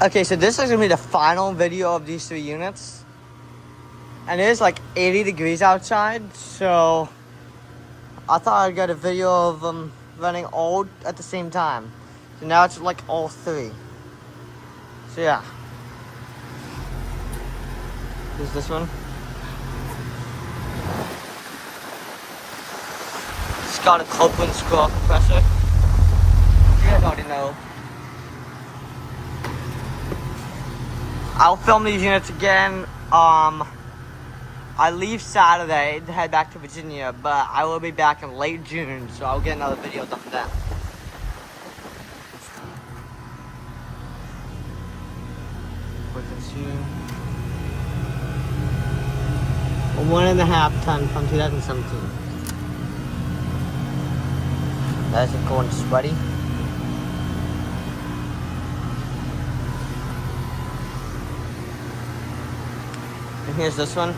Okay, so this is gonna be the final video of these 3 units. And it is like 80 degrees outside, so I thought I'd get a video of them running all at the same time. So now it's like all 3. So yeah. Here's this one. It's got a Goodman scroll compressor. You guys already know. I'll film these units again. I leave Saturday to head back to Virginia, but I will be back in late June, so I'll get another video done then. A 1.5 ton from 2017. That's it going sweaty. And here's this one.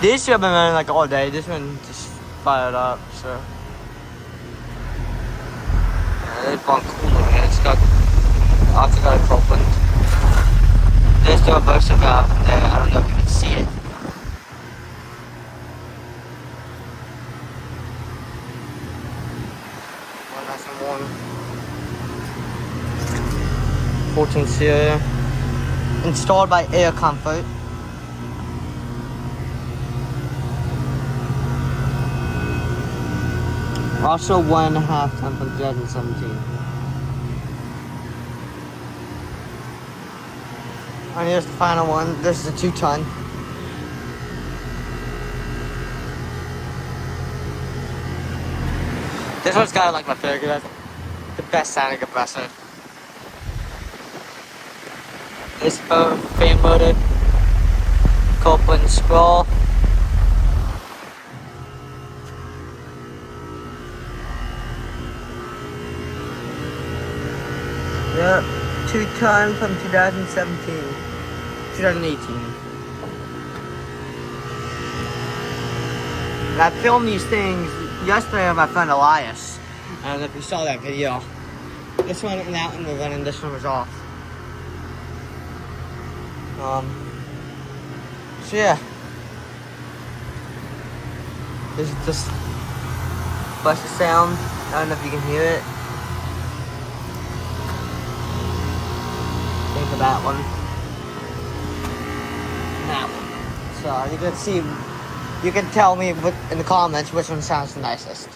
These two have been running like all day. This one just fired up, so. Yeah, it's gone cooler. It's got, also got a Goodman. There's the reverser valve in there. I don't know if you can see it. One nice and warm. 14 series. Installed by Air Comfort. Also 1.5 ton from 2017. And here's the final one. This is a 2 ton. This one's got like my favorite. The best sounding compressor. This fan motor. Goodman scroll. Yep, 2 ton from 2017, 2018. And I filmed these things yesterday with my friend Elias. I don't know if you saw that video. This one and that one were running, this one was off. So yeah. This is just busted sound. I don't know if you can hear it. For that one. And that one. So you can see, you can tell me in the comments which one sounds the nicest.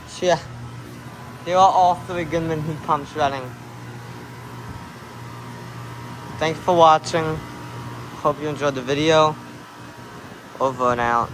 So yeah, here are all 3 Goodman heat pumps running. Thanks for watching. Hope you enjoyed the video. Over and out.